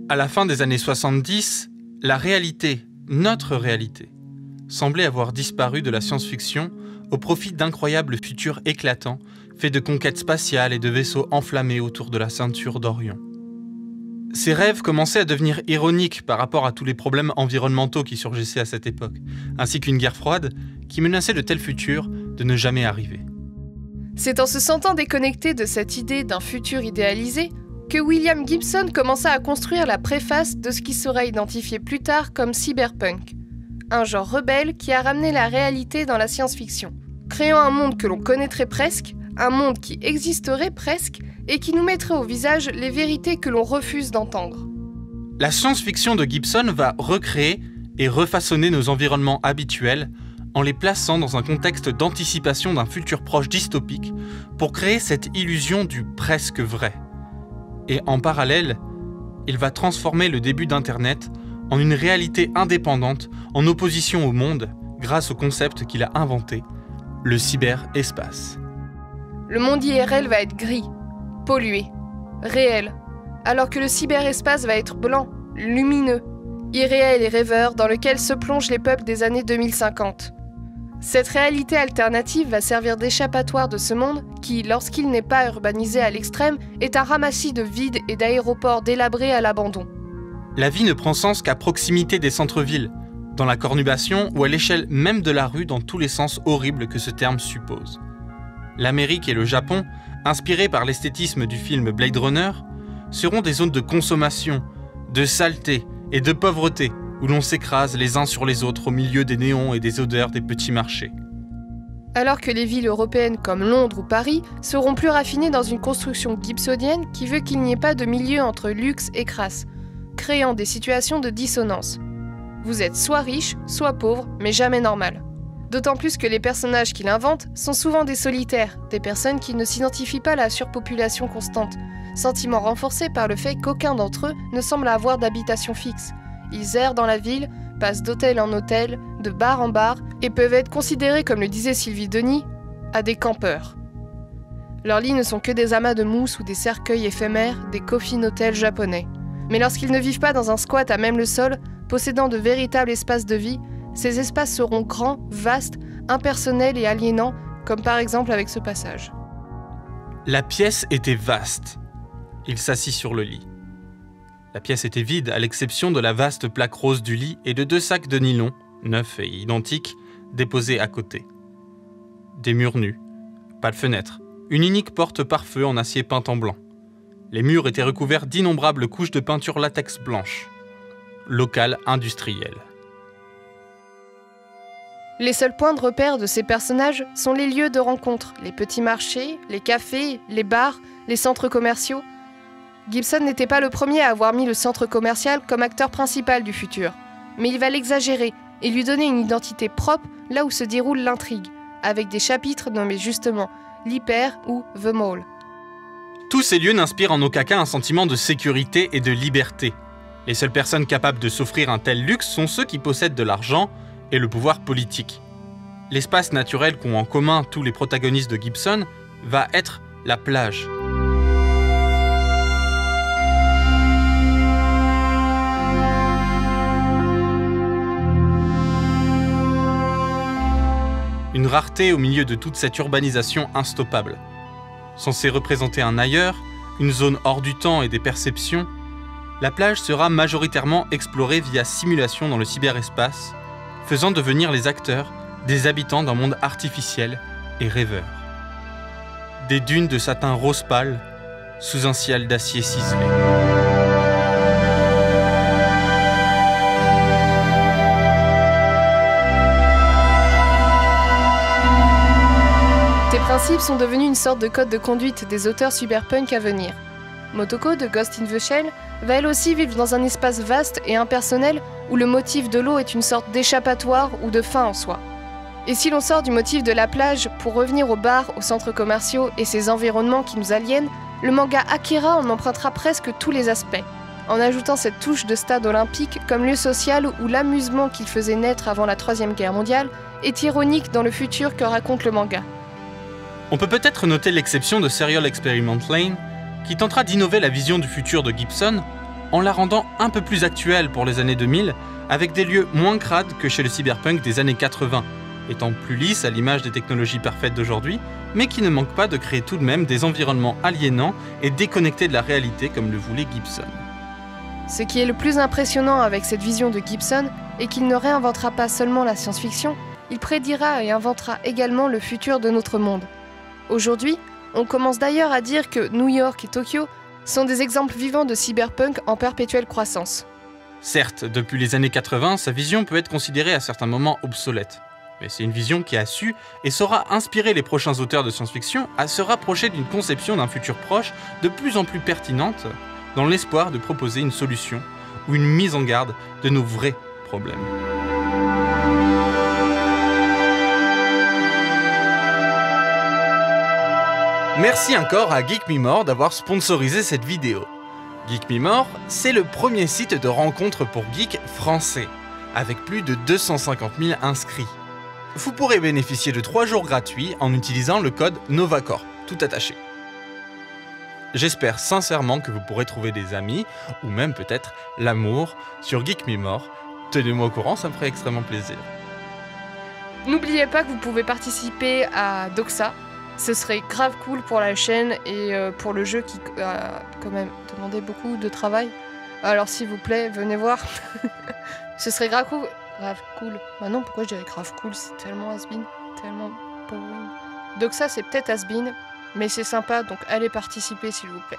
À la fin des années 70, la réalité, notre réalité, semblait avoir disparu de la science-fiction au profit d'incroyables futurs éclatants, faits de conquêtes spatiales et de vaisseaux enflammés autour de la ceinture d'Orion. Ces rêves commençaient à devenir ironiques par rapport à tous les problèmes environnementaux qui surgissaient à cette époque, ainsi qu'une guerre froide qui menaçait le tel futur de ne jamais arriver. C'est en se sentant déconnecté de cette idée d'un futur idéalisé que William Gibson commença à construire la préface de ce qui sera identifié plus tard comme cyberpunk, un genre rebelle qui a ramené la réalité dans la science-fiction, créant un monde que l'on connaîtrait presque, un monde qui existerait presque, et qui nous mettrait au visage les vérités que l'on refuse d'entendre. La science-fiction de Gibson va recréer et refaçonner nos environnements habituels en les plaçant dans un contexte d'anticipation d'un futur proche dystopique pour créer cette illusion du presque vrai. Et en parallèle, il va transformer le début d'Internet en une réalité indépendante en opposition au monde grâce au concept qu'il a inventé, le cyberespace. Le monde IRL va être gris, pollué, réel, alors que le cyberespace va être blanc, lumineux, irréel et rêveur dans lequel se plongent les peuples des années 2050. Cette réalité alternative va servir d'échappatoire de ce monde qui, lorsqu'il n'est pas urbanisé à l'extrême, est un ramassis de vides et d'aéroports délabrés à l'abandon. La vie ne prend sens qu'à proximité des centres-villes, dans la conurbation ou à l'échelle même de la rue dans tous les sens horribles que ce terme suppose. L'Amérique et le Japon, inspirés par l'esthétisme du film Blade Runner, seront des zones de consommation, de saleté et de pauvreté où l'on s'écrase les uns sur les autres au milieu des néons et des odeurs des petits marchés. Alors que les villes européennes comme Londres ou Paris seront plus raffinées dans une construction gibsonienne qui veut qu'il n'y ait pas de milieu entre luxe et crasse, créant des situations de dissonance. Vous êtes soit riche, soit pauvre, mais jamais normal. D'autant plus que les personnages qu'il invente sont souvent des solitaires, des personnes qui ne s'identifient pas à la surpopulation constante, sentiment renforcé par le fait qu'aucun d'entre eux ne semble avoir d'habitation fixe. Ils errent dans la ville, passent d'hôtel en hôtel, de bar en bar, et peuvent être considérés, comme le disait Sylvie Denis, à des campeurs. Leurs lits ne sont que des amas de mousse ou des cercueils éphémères, des coffin-hôtels japonais. Mais lorsqu'ils ne vivent pas dans un squat à même le sol, possédant de véritables espaces de vie, ces espaces seront grands, vastes, impersonnels et aliénants, comme par exemple avec ce passage. La pièce était vaste. Il s'assit sur le lit. La pièce était vide, à l'exception de la vaste plaque rose du lit et de 2 sacs de nylon, neufs et identiques, déposés à côté. Des murs nus, pas de fenêtre, une unique porte pare-feu en acier peint en blanc. Les murs étaient recouverts d'innombrables couches de peinture latex blanche. Local industriel. Les seuls points de repère de ces personnages sont les lieux de rencontre, les petits marchés, les cafés, les bars, les centres commerciaux. Gibson n'était pas le premier à avoir mis le centre commercial comme acteur principal du futur, mais il va l'exagérer et lui donner une identité propre là où se déroule l'intrigue, avec des chapitres nommés justement l'Hyper ou The Mall. Tous ces lieux n'inspirent en aucun cas un sentiment de sécurité et de liberté. Les seules personnes capables de s'offrir un tel luxe sont ceux qui possèdent de l'argent et le pouvoir politique. L'espace naturel qu'ont en commun tous les protagonistes de Gibson va être la plage. Une rareté au milieu de toute cette urbanisation instoppable. Censée représenter un ailleurs, une zone hors du temps et des perceptions, la plage sera majoritairement explorée via simulation dans le cyberespace, faisant devenir les acteurs des habitants d'un monde artificiel et rêveur. Des dunes de satin rose pâle, sous un ciel d'acier ciselé. Ces principes sont devenus une sorte de code de conduite des auteurs cyberpunk à venir. Motoko de Ghost in the Shell va elle aussi vivre dans un espace vaste et impersonnel où le motif de l'eau est une sorte d'échappatoire ou de fin en soi. Et si l'on sort du motif de la plage pour revenir aux bars, aux centres commerciaux et ces environnements qui nous aliènent, le manga Akira en empruntera presque tous les aspects, en ajoutant cette touche de stade olympique comme lieu social où l'amusement qu'il faisait naître avant la Troisième Guerre mondiale est ironique dans le futur que raconte le manga. On peut peut-être noter l'exception de Serial Experiment Lane, qui tentera d'innover la vision du futur de Gibson en la rendant un peu plus actuelle pour les années 2000, avec des lieux moins crades que chez le cyberpunk des années 80, étant plus lisse à l'image des technologies parfaites d'aujourd'hui, mais qui ne manque pas de créer tout de même des environnements aliénants et déconnectés de la réalité comme le voulait Gibson. Ce qui est le plus impressionnant avec cette vision de Gibson est qu'il ne réinventera pas seulement la science-fiction, il prédira et inventera également le futur de notre monde. Aujourd'hui, on commence d'ailleurs à dire que New York et Tokyo sont des exemples vivants de cyberpunk en perpétuelle croissance. Certes, depuis les années 80, sa vision peut être considérée à certains moments obsolète. Mais c'est une vision qui a su et saura inspirer les prochains auteurs de science-fiction à se rapprocher d'une conception d'un futur proche de plus en plus pertinente, dans l'espoir de proposer une solution ou une mise en garde de nos vrais problèmes. Merci encore à Geek Me More d'avoir sponsorisé cette vidéo. Geek Me More, c'est le premier site de rencontre pour geeks français, avec plus de 250 000 inscrits. Vous pourrez bénéficier de 3 jours gratuits en utilisant le code NOVACORP, tout attaché. J'espère sincèrement que vous pourrez trouver des amis, ou même peut-être l'amour, sur Geek Me More. Tenez-moi au courant, ça me ferait extrêmement plaisir. N'oubliez pas que vous pouvez participer à Doxa. Ce serait grave cool pour la chaîne et pour le jeu qui a quand même demandé beaucoup de travail. Alors s'il vous plaît, venez voir. Ce serait grave cool. Grave cool. Bah non, pourquoi je dirais grave cool? C'est tellement has-been, tellement boring. Doxa c'est peut-être has-been, mais c'est sympa, donc allez participer s'il vous plaît.